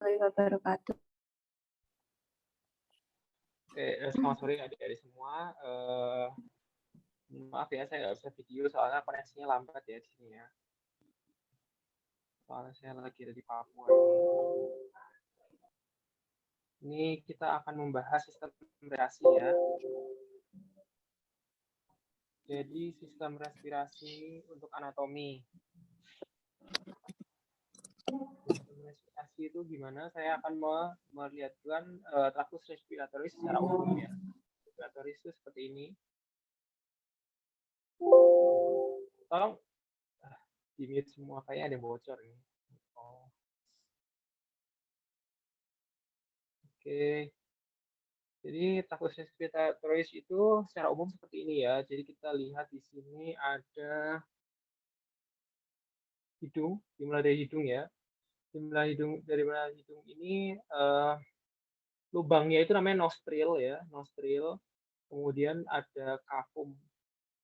wabarakatuh. Oke, selamat sore adik-adik semua. Maaf ya, saya nggak bisa video soalnya koneksinya lambat ya di sini ya. Soalnya saya lagi ada di Papua ini. Ini kita akan membahas sistem respirasi ya. Jadi sistem respirasi untuk anatomi. Sistem respirasi itu gimana? Saya akan melihatkan traktus respiratoris secara umum ya. Respiratoris itu seperti ini. Tolong di-mute semua, kayaknya ada yang bocor ini. Oh. Oke. Jadi traktus respiratoris itu secara umum seperti ini ya. Jadi kita lihat di sini ada hidung, dimulai dari hidung ya. Dari mana hidung ini lubangnya itu namanya nostril ya, nostril. Kemudian ada kafum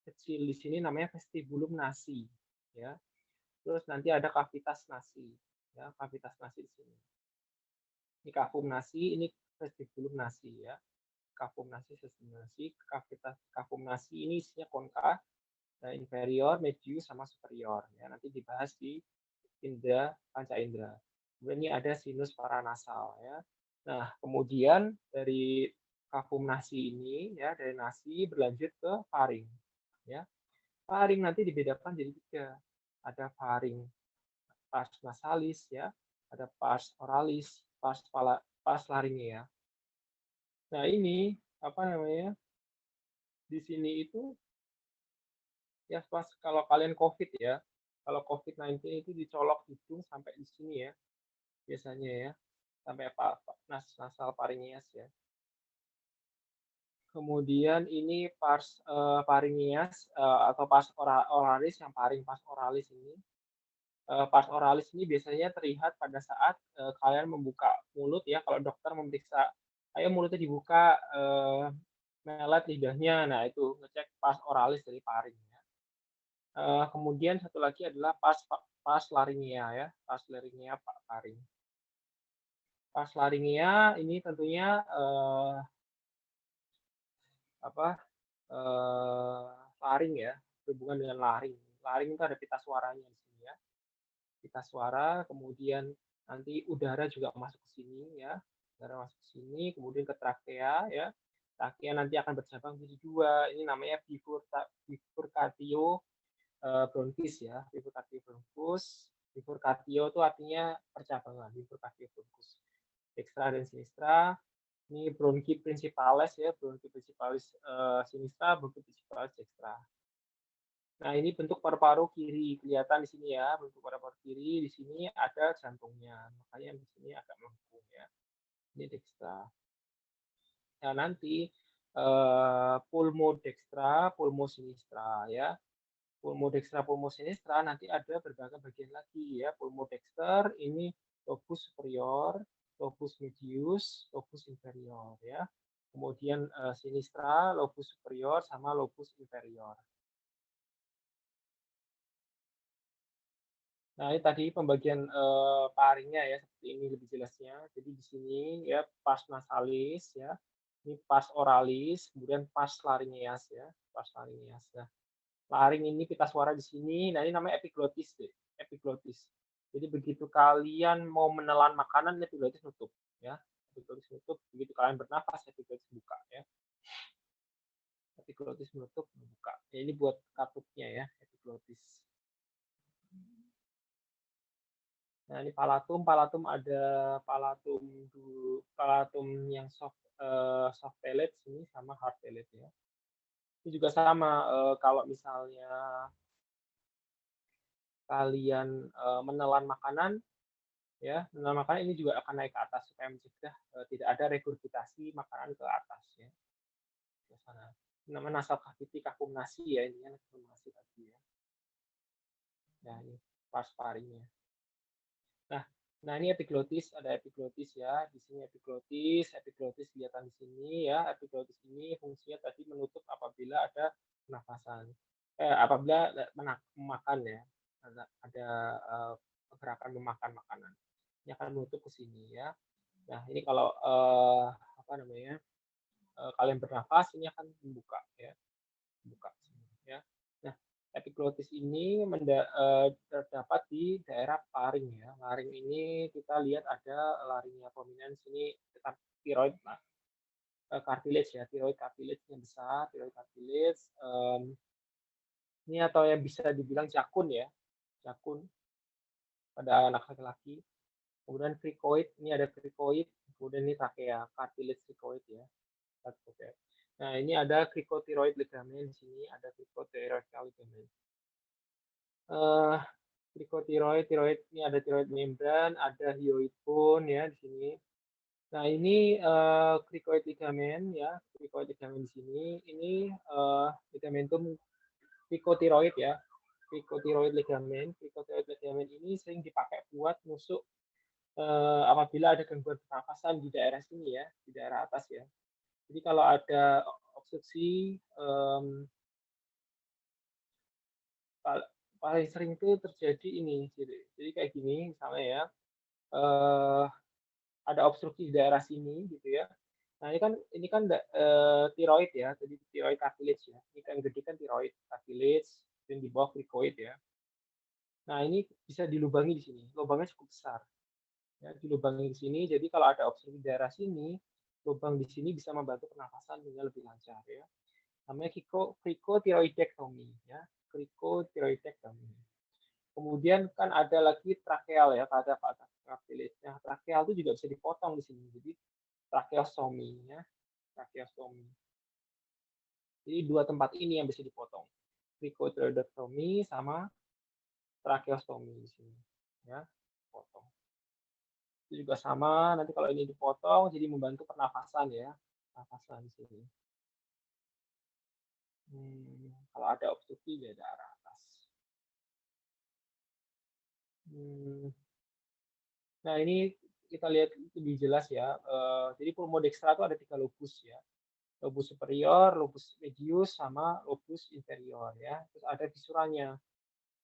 kecil di sini namanya vestibulum nasi ya. Terus nanti ada kavitas nasi ya, kavitas nasi di sini. Ini kafum nasi, ini vestibulum nasi ya. Kafum nasi, vestibulum nasi, kavitas kafum nasi ini isinya konka, inferior, medius, sama superior ya. Nanti dibahas di indra, panca indra. Kemudian ini ada sinus paranasal ya. Nah, kemudian dari kafum nasi ini ya, dari nasi berlanjut ke faring ya. Faring nanti dibedakan jadi 3. Ada faring pars nasalis ya, ada pars oralis, pars laringea. Nah, ini apa namanya? Di sini itu ya pas kalau kalian COVID ya, kalau COVID-19 itu dicolok hidung sampai di sini ya, biasanya ya, sampai nasal pharyngeus ya. Kemudian ini pars pharyngeus atau pars oralis yang pars oralis ini. Pars oralis ini biasanya terlihat pada saat kalian membuka mulut ya, kalau dokter memeriksa, ayo mulutnya dibuka, melet lidahnya, nah itu ngecek pars oralis dari paring ya. Kemudian satu lagi adalah pars laringea ya, pars laringea paring. Pars laringea ini tentunya laring ya, berhubungan dengan laring. Laring itu ada pita suaranya di sini ya. Pita suara, kemudian nanti udara juga masuk ke sini ya. Udara masuk ke sini, kemudian ke trakea ya. Trakea nanti akan bercabang jadi 2. Ini namanya bifurcatio bronchus ya. Bifurcatio bronchus. Bifurcatio itu artinya percabangan, bifurcatio bronchus. Dextra dan sinistra. Ini bronchi principalis ya, bronchi principalis sinistra, bronchi principalis dextra. Nah, ini bentuk paru-paru kiri, kelihatan di sini ya, bentuk paru-paru kiri, di sini ada jantungnya, makanya di sini agak melengkung ya. Ini dextra. Nah, nanti pulmo dextra, pulmo sinistra ya. Pulmo dextra, pulmo sinistra nanti ada berbagai bagian lagi ya. Pulmo dexter ini lobus superior, lobus medius, lobus inferior ya. Kemudian sinistra, lobus superior sama lobus inferior. Nah, ini tadi pembagian paringnya ya, seperti ini lebih jelasnya. Jadi di sini ya pars nasalis ya, ini pars oralis, kemudian pars laryngeus ya, pars laryngeus. Nah, laring ini pita suara di sini. Nah, ini namanya epiglotis deh, epiglotis. Jadi begitu kalian mau menelan makanan, epiglotis nutup ya. Epiglotis nutup, begitu kalian bernafas, epiglotis buka ya. Epiglotis menutup, membuka. Ya, ini buat katupnya ya, epiglotis. Nah, ini palatum, palatum ada palatum yang soft palate sini sama hard palate ya. Ini juga sama kalau misalnya kalian menelan makanan ya, menelan makanan ini juga akan naik ke atas supaya mencegah tidak ada regurgitasi makanan ke atas ya. Ke sana. Ini namanya nasal cavity kafum nasi ya, ini kafum nasi tadi ya. Nah, ini pars paringnya. Nah, ini epiglotis, ada epiglotis ya. Di sini epiglotis kelihatan di sini ya. Epiglotis ini fungsinya tadi menutup apabila ada pernafasan. Apabila memakan ya. Ada gerakan memakan makanan. Ini akan menutup ke sini ya. Nah, ini kalau apa namanya? Kalian bernafas ini akan membuka ya. Membuka ya. Nah, epiglotis ini terdapat di daerah laring ya. Laring ini kita lihat ada laringnya prominens ini dekat tiroid lah. Cartilage ya, tiroid cartilage yang besar, tiroid cartilage. Ini atau yang bisa dibilang jakun ya, jakun pada anak laki-laki. Kemudian cricoid, ini ada cricoid, kemudian ini trachea, cartilage cricoid ya. Nah, ini ada cricotiroid ligament di sini, ada cricotiroid ligament. Cricotiroid, tiroid ini ada tiroid membran, ada hyoid bone ya di sini. Nah, ini cricoid ligament ya, cricoid ligament di sini. Ini ligamentum cricotiroid ya. Cricotiroid ligament ini sering dipakai buat nusuk apabila ada gangguan pernafasan di daerah sini ya, di daerah atas ya. Jadi kalau ada obstruksi paling sering itu terjadi ini. Jadi kayak gini misalnya ya, ada obstruksi di daerah sini gitu ya. Nah ini kan tiroid ya, jadi tiroid cartilage ya. Ini kan gede kan tiroid cartilage, dan di bawah cricoid ya. Nah ini bisa dilubangi di sini, lubangnya cukup besar. Ya, dilubangi di sini, jadi kalau ada obstruksi di daerah sini, lubang di sini bisa membantu pernafasan dengan lebih lancar ya. Namanya cricotiroidectomy ya, cricotiroidectomy. Kemudian kan ada lagi tracheal ya, ada cartilage. Nah, tracheal itu juga bisa dipotong di sini. Jadi tracheostomy ya, tracheostomy. Jadi dua tempat ini yang bisa dipotong. Cricotiroidectomy sama tracheostomy di sini ya, potong. Itu juga sama, nanti kalau ini dipotong jadi membantu pernafasan ya, pernafasan di sini. Kalau ada obstruksi di daerah atas. Nah ini kita lihat lebih jelas ya. Jadi pulmodextra itu ada 3 lobus ya. Lobus superior, lobus medius, sama lobus inferior ya. Terus ada visuranya.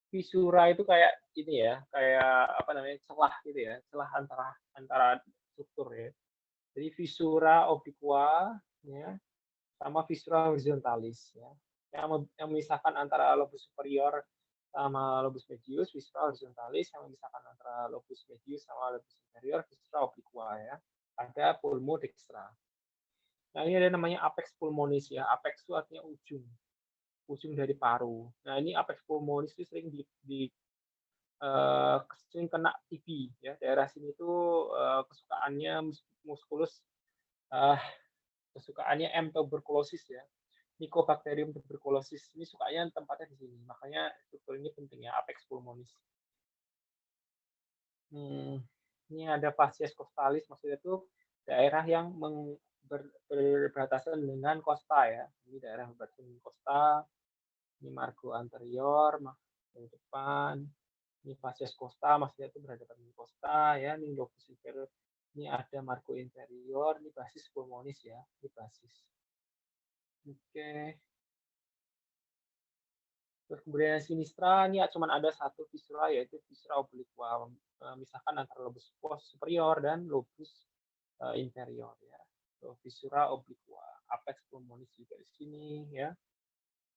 Visura itu kayak ini ya, kayak apa namanya, celah gitu ya, celah antara struktur ya. Jadi visura obliqua ya, sama visura horizontalis ya. Yang memisahkan antara lobus superior sama lobus medius, viscera horizontalis, yang memisahkan antara lobus medius sama lobus inferior, viscera obliqua ya. Ada pulmodextra. Nah, ini ada namanya apex pulmonis ya. Apex itu artinya ujung. Ujung dari paru. Nah, ini apex pulmonis itu sering sering kena TB ya. Daerah sini tuh kesukaannya muskulus kesukaannya M tuberculosis ya. Mycobacterium tuberculosis ini sukanya tempatnya di sini. Makanya struktur ini penting ya, apex pulmonis. Ini ada facies costalis, maksudnya itu daerah yang berbatasan dengan costa ya. Ini daerah berbatasan dengan costa. Ini margo anterior, di depan. Ini facies costa, maksudnya itu berhadapan dengan costa ya. Ini lobus inferior. Ini ada margo inferior. Ini basis pulmonis ya. Ini basis. Oke. Terus kemudian sinistra ini cuma ada satu viscera yaitu viscera obliqua, misalkan antara lobus superior dan lobus inferior ya. So, viscera obliqua, apex pulmonis juga di sini ya.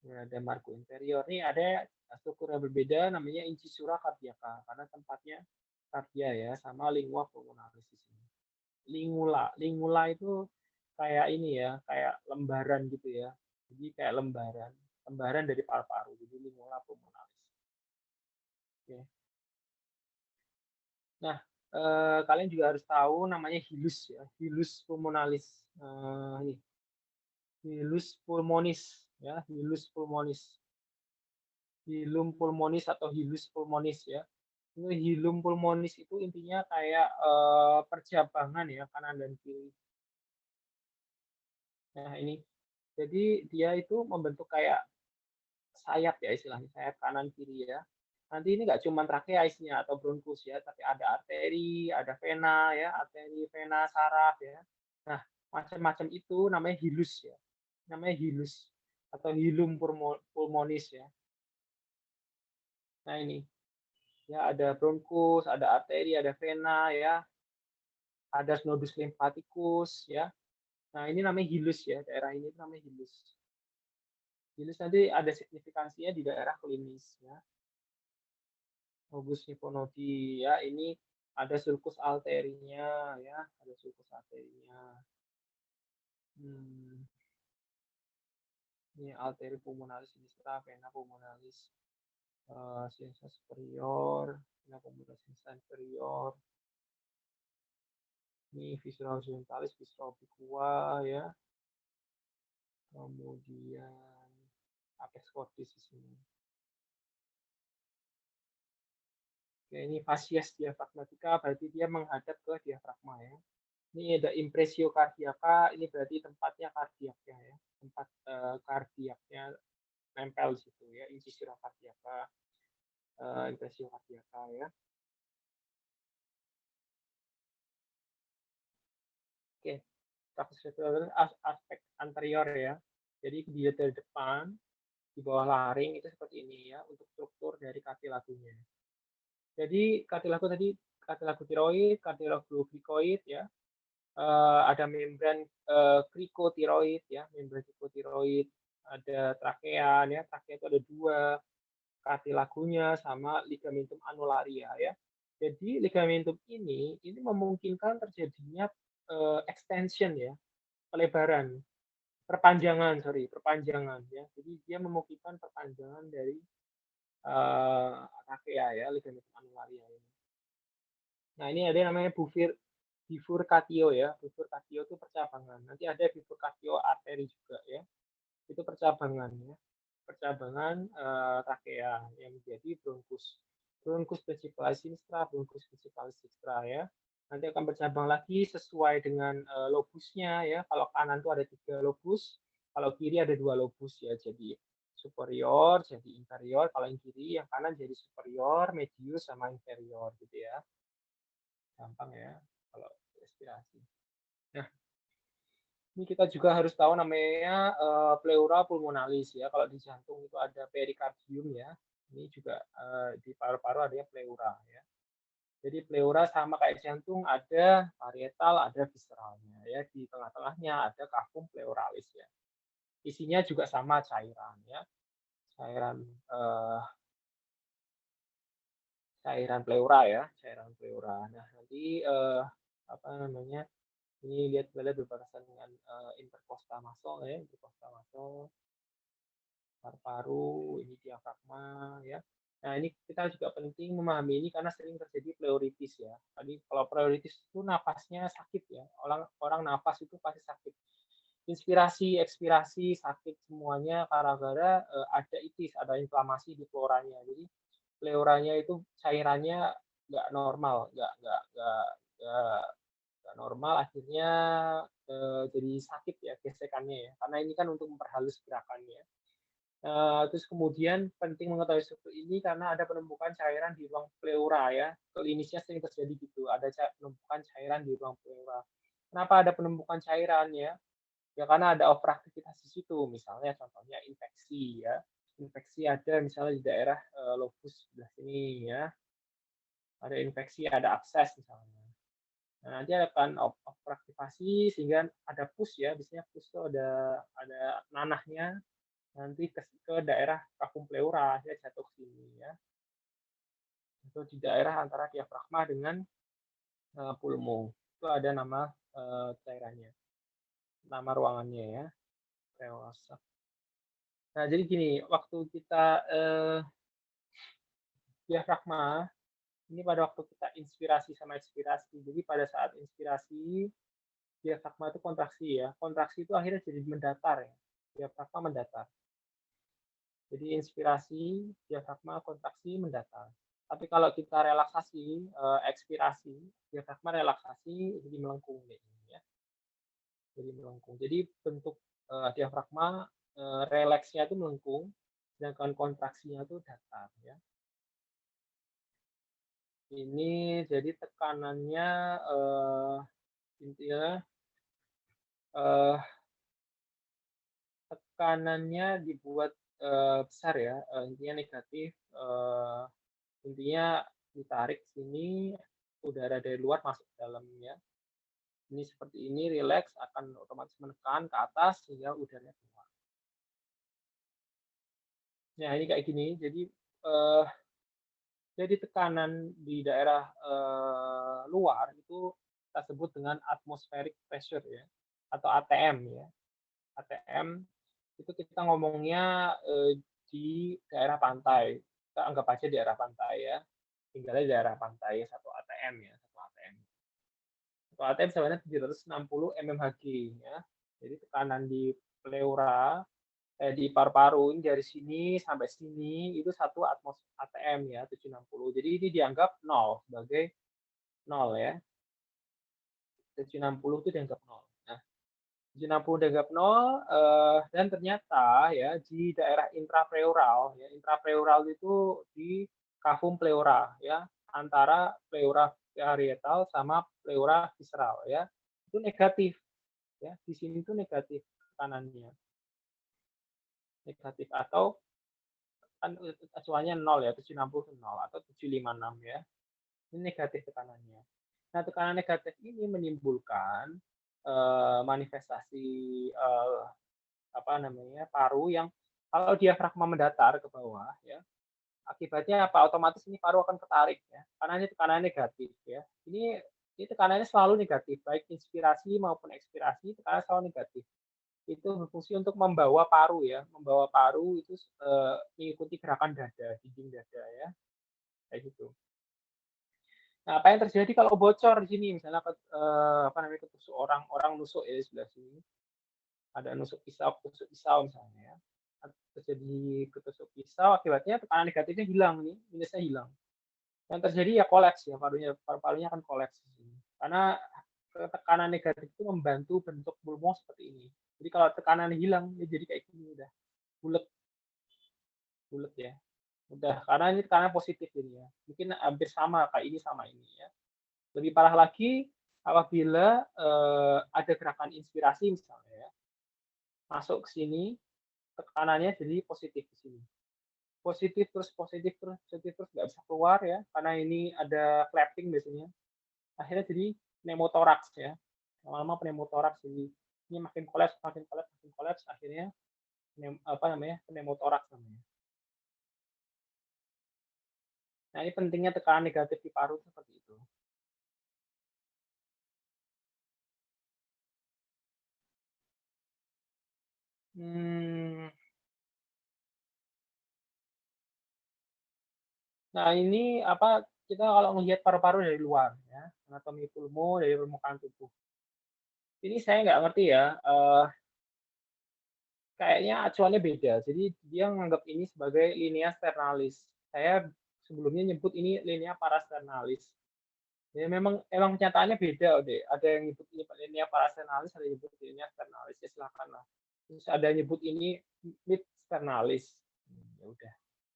Ini ada margo inferior. Ini ada struktur yang berbeda namanya incisura cardiaca karena tempatnya kardia ya, sama lingua pulmonalis di sini. Lingula itu kayak ini ya, kayak lembaran gitu ya. Jadi kayak lembaran dari paru-paru, jadi lingula pulmonalis. Oke. Nah, kalian juga harus tahu namanya hilus ya, hilus pulmonalis. Ini hilus pulmonis ya, hilus pulmonis. Hilum pulmonis atau hilus pulmonis ya. Ini hilum pulmonis itu intinya kayak perjabangan ya, kanan dan kiri. Nah, ini jadi dia itu membentuk kayak sayap ya istilahnya, sayap kanan kiri ya. Nanti ini nggak cuma trakea isinya atau bronkus ya, tapi ada arteri, ada vena ya, arteri, vena, saraf ya. Nah, macam-macam itu namanya hilus ya. Namanya hilus atau hilum pulmonis ya. Nah, ini. Ya, ada bronkus, ada arteri, ada vena ya, ada nodus limfatikus ya. Nah, ini namanya hilus ya, daerah ini namanya hilus. Hilus nanti ada signifikansinya di daerah klinis ya. Lobus node ya, ini ada sulcus arterinya ya, ada sulcus arterinya. Hmm, ini arteri pulmonalis sinistra, vena pulmonalis, sinistra superior, vena pulmonalis sinistra inferior. Ini viscera horizontalis, viscera obliqua ya. Kemudian apex cordis di sini. Oke, ini fascies diafragmatica berarti dia menghadap ke diafragma ya. Ini ada impresio kardiaka, ini berarti tempatnya kardiaknya ya. Tempat kardiaknya nempel di situ ya, incisura kardiaka, impresio kardiaka ya. Oke, aspek anterior ya. Jadi dia dari depan, di bawah laring itu seperti ini ya, untuk struktur dari kartilagunya. Jadi kartilagu tadi, kartilagu tiroid, kartilagu glikoid ya, ada membran krikotiroid ya, membran krikotiroid, ada trakea ya, trakea itu ada dua, kartilagunya sama ligamentum annularia ya. Jadi ligamentum ini memungkinkan terjadinya extension ya, pelebaran, perpanjangan ya. Jadi dia memungkinkan perpanjangan dari trakea ya, ligamentum annularia ini. Nah, ini ada yang namanya bifurcatio ya. Bifurcatio itu percabangan. Nanti ada bifurcatio arteri juga ya. Itu percabangan ya. Percabangan trachea yang menjadi bronkus. Bronkus principalis sinistra, bronkus principalis sinistra ya. Nanti akan bercabang lagi sesuai dengan lobusnya ya. Kalau kanan itu ada 3 lobus, kalau kiri ada 2 lobus ya. Jadi superior, jadi inferior. Kalau yang kiri, yang kanan jadi superior, medius, sama inferior gitu ya. Gampang ya kalau respirasi. Nah, ini kita juga harus tahu namanya pleura pulmonalis ya. Kalau di jantung itu ada perikardium ya. Ini juga di paru-paru adanya pleura ya. Jadi pleura sama kayak jantung, ada parietal, ada visceralnya ya. Di tengah-tengahnya ada cavum pleuralis ya. Isinya juga sama cairan ya. Cairan pleura ya, cairan pleura. Nah, nanti apa namanya? Ini lihat berbatasan dengan intercostal muscle ya, intercostal muscle, paru-paru, ini diafragma ya. Nah, ini kita juga penting memahami ini karena sering terjadi pleuritis ya. Tadi kalau pleuritis itu napasnya sakit ya. Orang orang napas itu pasti sakit. Inspirasi, ekspirasi, sakit semuanya gara-gara ada itis, ada inflamasi di pleuranya. Jadi pleuranya itu cairannya nggak normal, nggak normal, akhirnya jadi sakit ya gesekannya ya. Karena ini kan untuk memperhalus gerakannya. Terus kemudian penting mengetahui struktur ini karena ada penumpukan cairan di ruang pleura ya. Klinisnya sering terjadi gitu, ada penumpukan cairan di ruang pleura. Kenapa ada penumpukan cairan ya? Ya karena ada overaktivitas di situ, misalnya contohnya infeksi ya. Infeksi ada misalnya di daerah lobus sebelah sini ya. Ada infeksi, ada abses misalnya. Nah, nanti akan overaktivasi sehingga ada pus ya, biasanya pus itu ada nanahnya nanti ke daerah cavum pleura ya, jatuh ke sini ya. Itu di daerah antara diafragma dengan pulmo. Itu ada nama cairannya, nama ruangannya ya. Nah, jadi gini, waktu kita diafragma, ini pada waktu kita inspirasi sama ekspirasi. Jadi pada saat inspirasi, diafragma itu kontraksi ya. Kontraksi itu akhirnya jadi mendatar ya. Diafragma mendatar. Jadi inspirasi, diafragma, kontraksi, mendatar. Tapi kalau kita relaksasi, ekspirasi, diafragma relaksasi, jadi melengkung ya. Jadi melengkung. Jadi bentuk diafragma relaksnya itu melengkung, sedangkan kontraksinya itu datar ya. Ini jadi tekanannya intinya tekanannya dibuat besar ya, intinya negatif Intinya ditarik sini, udara dari luar masuk ke dalam ya. Ini seperti ini, rileks akan otomatis menekan ke atas sehingga udaranya keluar. Nah, ini kayak gini. Jadi tekanan di daerah luar itu kita sebut dengan atmospheric pressure ya, atau ATM ya. ATM itu kita ngomongnya di daerah pantai. Kita anggap aja daerah pantai ya. Tinggalnya di daerah pantai, satu ATM ya, satu ATM. Satu ATM sebenarnya 760 mmHg ya. Jadi tekanan di pleura di paru-paru ini dari sini sampai sini itu satu ATM ya 760. Jadi ini dianggap nol sebagai nol ya. 760 itu dianggap nol. Nah, 760 dianggap nol dan ternyata ya di daerah intrapleural ya, intrapleural itu di cavum pleura ya, antara pleura parietal sama pleura visceral ya. Itu negatif ya. Di sini itu negatif tekanannya. Negatif atau kan acuannya 0 ya, 760 itu 0 atau 756 ya. Ini negatif tekanannya. Nah, tekanan negatif ini menimbulkan manifestasi apa namanya paru yang kalau diafragma mendatar ke bawah ya, akibatnya apa? Otomatis ini paru akan ketarik ya, karena ini tekanan negatif ya. Ini tekanannya selalu negatif, baik inspirasi maupun ekspirasi tekanan selalu negatif. Itu berfungsi untuk membawa paru ya, membawa paru itu mengikuti gerakan dada, dinding dada ya, kayak gitu. Nah, apa yang terjadi kalau bocor di sini, misalnya apa namanya ketusuk orang, orang nusuk ya di sebelah sini, ada tusuk pisau misalnya ya, terjadi ketusuk pisau, akibatnya tekanan negatifnya hilang nih, minusnya hilang. Yang terjadi ya kolaps ya, paru-parunya akan kolaps di sini. Karena tekanan negatif itu membantu bentuk pulmo seperti ini. Jadi kalau tekanan hilang, ya jadi kayak gini udah bulat, bulat ya. Udah, karena ini tekanan positif jadinya. Mungkin hampir sama kayak ini sama ini ya. Lebih parah lagi apabila ada gerakan inspirasi misalnya ya, masuk ke sini, tekanannya jadi positif di sini. Positif terus positif terus positif terus nggak bisa keluar ya, karena ini ada clapping biasanya. Akhirnya jadi pneumotoraks ya. Lama-lama pneumotoraks jadi ini makin kolaps, makin kolaps, makin kolaps, akhirnya apa namanya pneumotoraks namanya. Nah, ini pentingnya tekanan negatif di paru seperti itu. Nah, ini apa kita kalau melihat paru-paru dari luar ya, anatomi pulmo dari permukaan tubuh. Ini saya nggak ngerti ya, kayaknya acuannya beda. Jadi dia menganggap ini sebagai linea sternalis. Saya sebelumnya nyebut ini linea parasternalis. Ya memang kenyataannya beda deh. Ada yang nyebut ini linea parasternalis, ada yang nyebut linea sternalis. Ya silakan lah. Terus ada yang nyebut ini mid sternalis. Ya udah.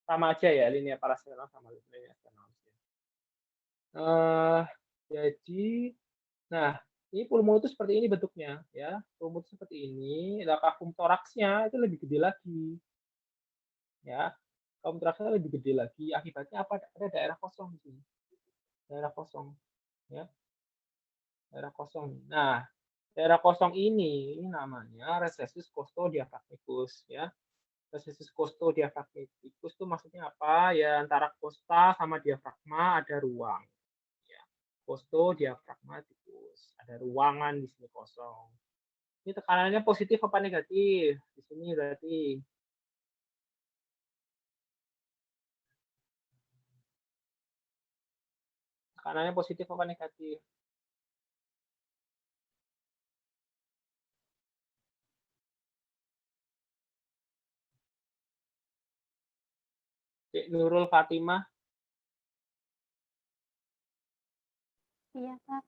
Sama aja ya linea parasternalis sama linea sternalis. Jadi, nah ini pulmo itu seperti ini bentuknya ya. Pulmo itu seperti ini. Nah, kafum toraksnya itu lebih gede lagi. Ya, kafum toraksnya lebih gede lagi. Akibatnya apa? Ada daerah kosong di sini. Daerah kosong. Ya, daerah kosong. Nah, daerah kosong ini namanya recessus costodiaphragmicus ya. Recessus costodiaphragmicus itu maksudnya apa? Ya antara costa sama diafragma ada ruang. Ya. Costodiaphragmaticus. Ada ruangan di sini kosong. Ini tekanannya positif apa negatif? Di sini berarti tekanannya positif apa negatif? Nurul Fatimah. Iya, Kak.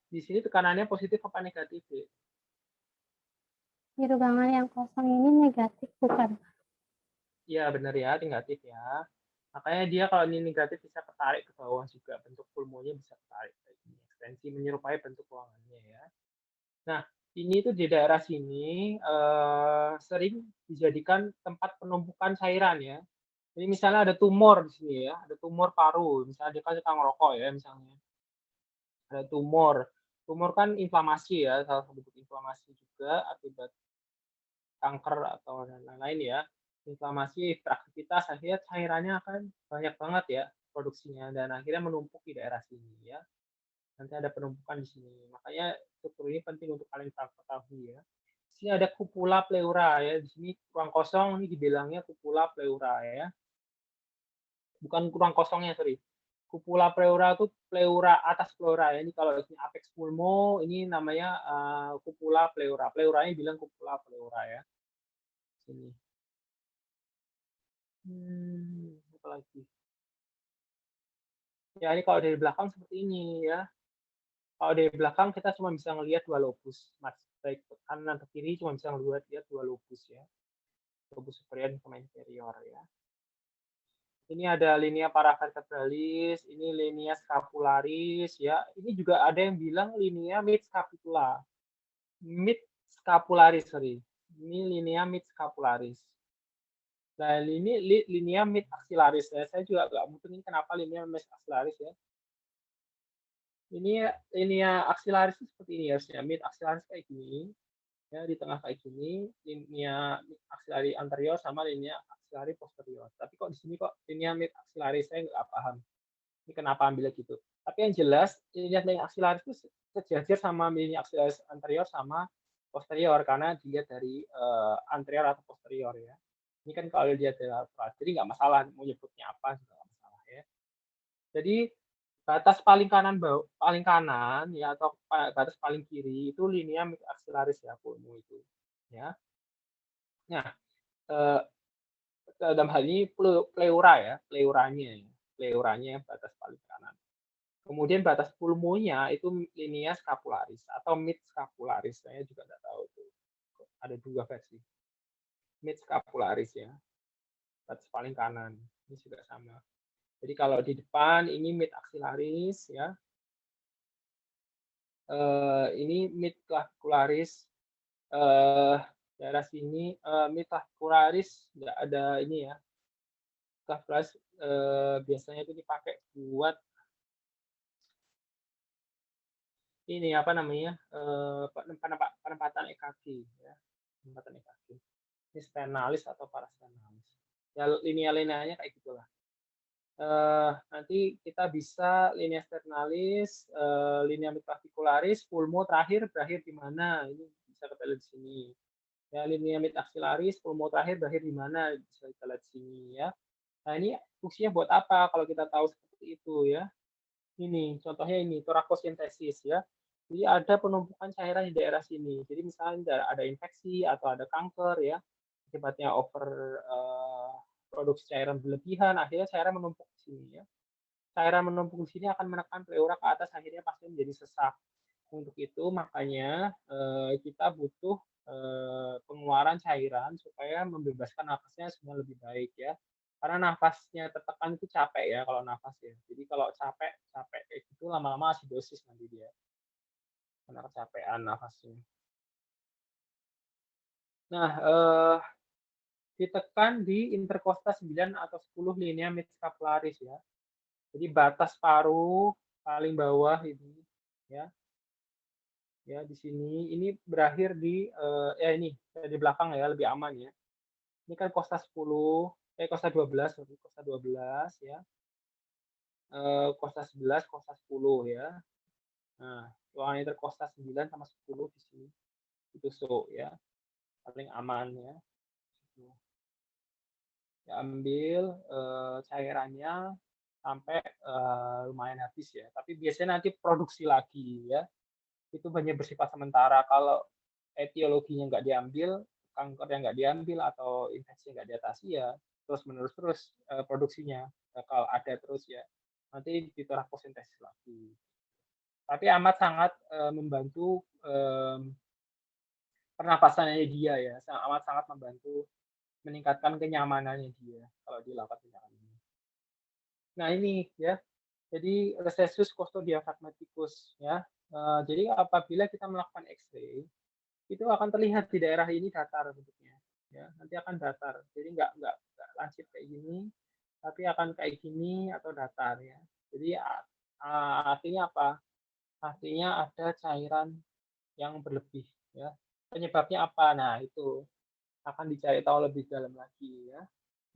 Di sini tekanannya positif apa negatif? Di ruangan yang kosong ini negatif, bukan? Iya, benar ya, negatif ya. Makanya dia kalau ini negatif bisa ketarik ke bawah juga. Bentuk pulmonya bisa ketarik. Ekstensi menyerupai bentuk ruangannya ya. Nah, ini tuh di daerah sini sering dijadikan tempat penumpukan cairan ya. Jadi misalnya ada tumor di sini ya, ada tumor paru, misalnya dia kan suka ngerokok ya misalnya. Ada tumor. Tumor kan inflamasi ya, salah satu bentuk inflamasi juga akibat kanker atau dan lain-lain ya. Inflamasi, beraktivitas, akhirnya cairannya akan banyak banget ya produksinya dan akhirnya menumpuk di daerah sini ya. Nanti ada penumpukan di sini. Makanya struktur ini penting untuk kalian ketahui ya. Di sini ada cupula pleura ya. Di sini ruang kosong ini dibilangnya cupula pleura ya. Bukan ruang kosongnya, sorry. Cupula pleura itu pleura atas pleura ya. Ini kalau ini apex pulmo, ini namanya cupula pleura. Pleuranya bilang cupula pleura ya. Sini. Apa lagi? Ya ini kalau dari belakang seperti ini ya. Kalau dari belakang kita cuma bisa ngelihat dua lobus, mas. Baik kanan atau kiri cuma bisa ngelihat dua lobus ya. Lobus superior sama inferior ya. Ini ada linea paravertebralis, ini linea scapularis ya. Ini juga ada yang bilang linea mid scapula. Mid scapularis, sorry. Ini linea mid scapularis. Nah, ini linea mid axillaris ya. Saya juga nggak mungkin ini kenapa linea mid axillaris ya. Ini linea axillaris seperti ini harusnya. Mid axillaris kayak gini. Ya, di tengah kayak gini, linea axillari anterior sama linea axillari posterior. Tapi kok di sini kok linea mid axillari, saya nggak paham. Ini kenapa ambilnya gitu. Tapi yang jelas, linea axillaris itu sejajar sama linea axillaris anterior sama posterior, karena dilihat dari anterior atau posterior ya. Ini kan kalau dilihat dari alat, jadi nggak masalah mau nyebutnya apa juga nggak masalah ya. Jadi batas paling kanan ya atau batas paling kiri itu linea mid axillaris ya pulmo itu ya. Nah, dalam hal ini pleura ya, pleuranya batas paling kanan. Kemudian batas pulmonya itu linea scapularis atau mid scapularis, saya juga tidak tahu itu. Ada dua versi. Mid scapularis ya, batas paling kanan. Ini juga sama. Jadi kalau di depan ini mid axillaris ya, ini mid clavicularis, daerah sini mid clavicularis nggak ada ini ya. Clavicularis biasanya itu dipakai buat ini apa namanya penempatan EKG ya, penempatan EKG. Ini stenalis atau parastenalis. Ya linea-lineanya kayak gitulah. Nanti kita bisa linea sternalis, linea midclavicularis, pulmo terakhir berakhir di mana? Ini bisa kita lihat di sini. Ya, linea mid axillaris, pulmo terakhir berakhir di mana? Bisa kita lihat di sini ya. Nah, ini fungsinya buat apa kalau kita tahu seperti itu ya? Ini contohnya ini torakosintesis ya. Jadi ada penumpukan cairan di daerah sini. Jadi misalnya ada infeksi atau ada kanker ya, akibatnya over produksi cairan berlebihan, akhirnya cairan menumpuk di sini ya. Cairan menumpuk di sini akan menekan pleura ke atas, akhirnya pasien menjadi sesak. Untuk itu makanya kita butuh pengeluaran cairan supaya membebaskan nafasnya semua lebih baik ya. Karena nafasnya tertekan itu capek ya kalau nafas ya. Jadi kalau capek kayak gitu lama-lama asidosis nanti dia. Karena kecapean nafasnya. Nah, ditekan di interkosta 9 atau 10 linea mid scapularis ya. Jadi batas paru paling bawah ini ya. Ya, di sini ini berakhir di ya ini di belakang ya lebih aman ya. Ini kan kosta 10, kosta 12, kosta 12 ya. Kosta 11, kosta 10 ya. Nah, ruangan interkosta 9 sama 10 di sini. Itu so ya. Paling aman ya. Diambil cairannya sampai lumayan habis ya. Tapi biasanya nanti produksi lagi ya. Itu hanya bersifat sementara. Kalau etiologinya nggak diambil, kanker yang nggak diambil atau infeksi nggak diatasi ya terus menerus produksinya bakal ada terus ya. Nanti ditorakosintesis lagi. Tapi amat sangat membantu pernapasannya dia ya, amat sangat membantu meningkatkan kenyamanannya dia kalau dilakukan tindakan ini. Nah ini ya, jadi recessus costodiaphragmaticus ya. Jadi apabila kita melakukan X-ray, itu akan terlihat di daerah ini datar bentuknya. Ya, nanti akan datar. Jadi nggak lancip kayak gini, tapi akan kayak gini atau datar ya. Jadi artinya apa? Artinya ada cairan yang berlebih ya. Penyebabnya apa? Nah, itu akan dicari tahu lebih dalam lagi ya.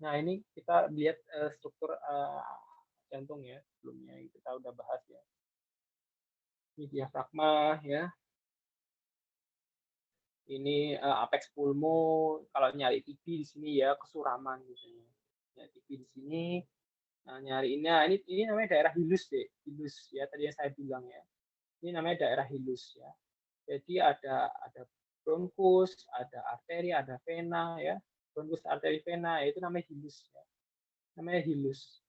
Nah, ini kita lihat struktur jantung ya. Sebelumnya kita udah bahas ya. Ini diafragma ya. Ini apex pulmo, kalau nyari TB di sini ya kesuraman gitu. Ya, TB di sini. Nah, nyari ini namanya daerah hilus deh, hilus ya tadi yang saya bilang ya. Ini namanya daerah hilus ya. Jadi ada bronkus, ada arteri, ada vena ya. Bronkus, arteri, vena ya, itu namanya hilus ya. Namanya hilus.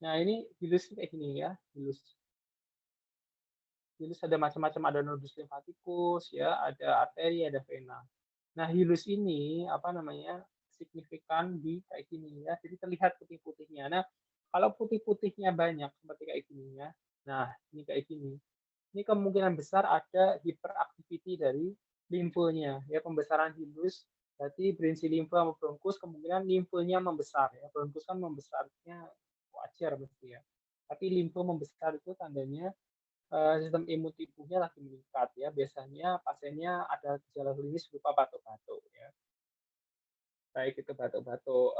Nah, ini hilus kayak gini ya, hilus. Hilus ada macam-macam, ada nodus limfatikus ya, ada arteri, ada vena. Nah, hilus ini apa namanya? Signifikan di kayak gini ya. Jadi terlihat putih-putihnya. Nah, kalau putih-putihnya banyak seperti kayak gini ya. Nah, ini kayak gini. Ini kemungkinan besar ada hiperaktiviti dari limfonya ya, pembesaran hilus. Berarti berinsi limfa sama bronkus kemungkinan limfonya membesar ya. Bronkus kan membesarnya wajar mesti ya. Tapi limfo membesar itu tandanya sistem imun tubuhnya lagi meningkat ya. Biasanya pasiennya ada gejala klinis berupa batuk-batuk ya. Baik itu batuk-batuk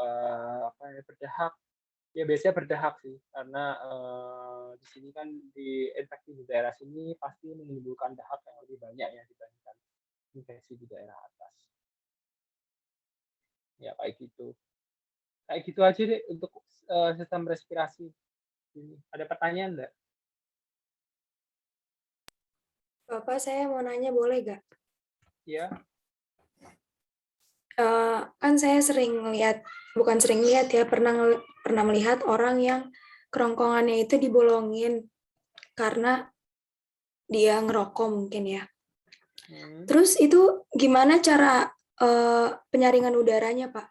apa ya, berdahak. Ya biasanya berdahak sih karena di sini kan di infeksi di daerah sini pasti menimbulkan dahak yang lebih banyak ya dibandingkan infeksi di daerah atas. Ya kayak gitu. Kayak gitu aja deh untuk sistem respirasi. Ini. Ada pertanyaan enggak? Bapak, saya mau nanya boleh gak? Ya. Kan saya bukan sering lihat ya, pernah melihat orang yang kerongkongannya itu dibolongin karena dia ngerokok mungkin ya. Terus itu gimana cara penyaringan udaranya, Pak?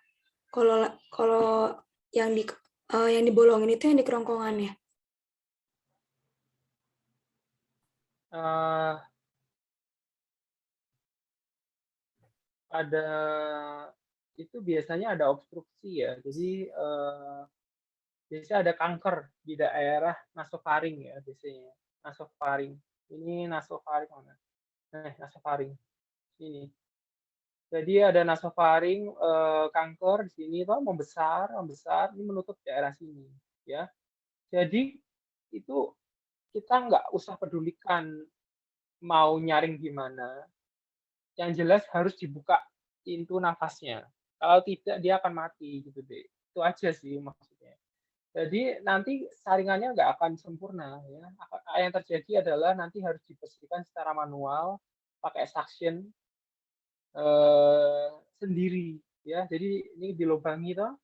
Kalau yang dibolongin itu yang di kerongkongannya. Ada itu biasanya ada obstruksi ya. Jadi biasanya ada kanker di daerah nasofaring ya biasanya. Nasofaring. Ini nasofaring mana? Nasofaring. Ini. Jadi ada nasofaring kanker di sini toh membesar, ini menutup daerah sini ya. Jadi itu kita nggak usah pedulikan mau nyaring gimana. Yang jelas harus dibuka pintu nafasnya. Kalau tidak dia akan mati gitu deh. Itu aja sih maksudnya. Jadi nanti saringannya nggak akan sempurna ya. Yang terjadi adalah nanti harus dibersihkan secara manual pakai suction sendiri ya. Jadi ini dilubangi toh,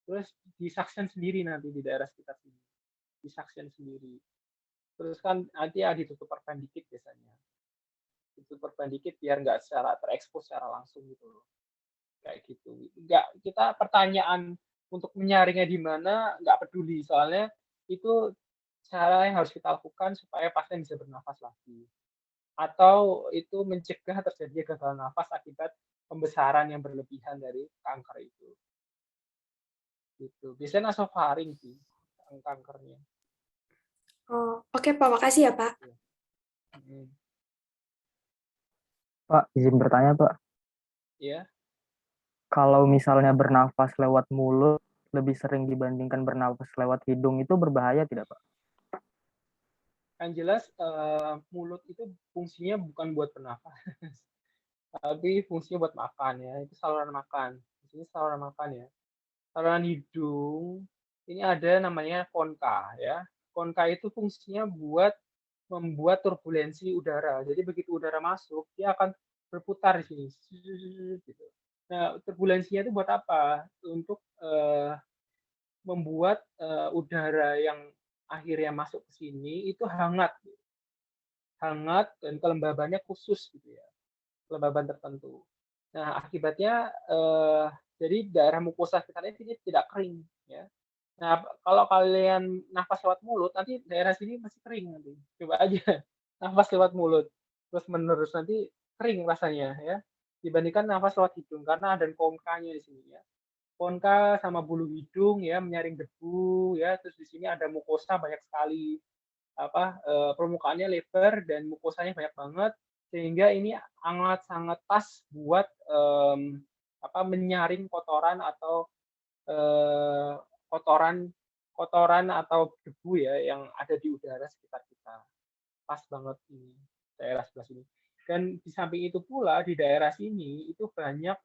terus di-suction sendiri nanti di daerah sekitar sini. Di-suction sendiri. Terus kan nanti ya ditutup perban dikit biasanya. Ditutup perban dikit biar nggak secara terekspos secara langsung gitu loh. Kayak gitu. Nggak, kita pertanyaan untuk menyaringnya di mana nggak peduli soalnya itu cara yang harus kita lakukan supaya pasien bisa bernafas lagi atau itu mencegah terjadinya gagal nafas akibat pembesaran yang berlebihan dari kanker itu. Gitu. Biasanya nasofaring sih kankernya. Oh, oke Pak, makasih ya Pak. Pak, izin bertanya Pak. Iya. Kalau misalnya bernafas lewat mulut lebih sering dibandingkan bernafas lewat hidung itu berbahaya tidak Pak? Yang jelas mulut itu fungsinya bukan buat bernafas, tapi fungsinya buat makan ya. Itu saluran makan. Ini saluran makan ya. Saluran hidung ini ada namanya konka ya. Konka itu fungsinya buat membuat turbulensi udara. Jadi begitu udara masuk, dia akan berputar di sini. Gitu. Nah, turbulensinya itu buat apa? Untuk membuat udara yang akhirnya masuk ke sini itu hangat. Hangat dan kelembabannya khusus gitu ya. Kelembaban tertentu. Nah, akibatnya jadi daerah mukosa sekitarnya ini tidak kering ya. Nah, kalau kalian nafas lewat mulut, nanti daerah sini masih kering nanti. Coba aja nafas lewat mulut, terus menerus nanti kering rasanya ya. Dibandingkan nafas lewat hidung karena ada kongkanya di sini ya. sponka sama bulu hidung ya, menyaring debu ya. Terus di sini ada mukosa banyak sekali, permukaannya lebar dan mukosanya banyak banget, sehingga ini sangat pas buat menyaring kotoran atau kotoran atau debu ya yang ada di udara sekitar kita. Pas banget ini daerah sebelah sini. Dan di samping itu pula di daerah sini itu banyak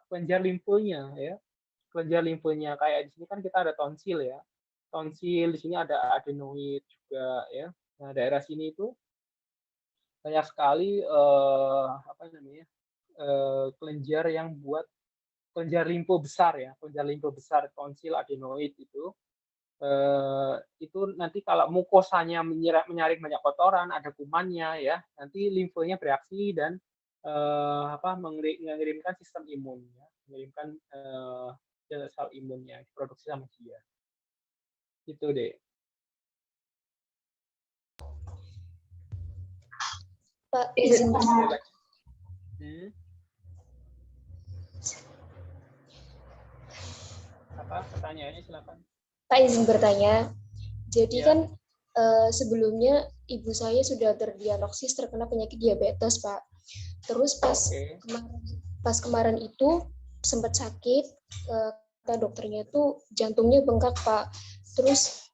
kelenjar limfonya ya. Kelenjar limfonya kayak di sini kan kita ada tonsil ya. Tonsil, di sini ada adenoid juga ya. Nah, daerah sini itu banyak sekali kelenjar yang buat kelenjar limfo besar ya, kelenjar limfo besar, tonsil, adenoid itu nanti kalau mukosanya menyaring banyak kotoran, ada kumannya ya, nanti limfonya bereaksi dan mengirimkan sistem imun ya, mengirimkan sel imunnya diproduksi sama dia. Gitu deh. Pak, izin Apa pertanyaannya, silakan. Pak izin bertanya. Jadi Ya. kan sebelumnya ibu saya sudah terdiagnosis terkena penyakit diabetes, Pak. Terus pas kemarin itu sempat sakit, kata dokternya tuh jantungnya bengkak, Pak. Terus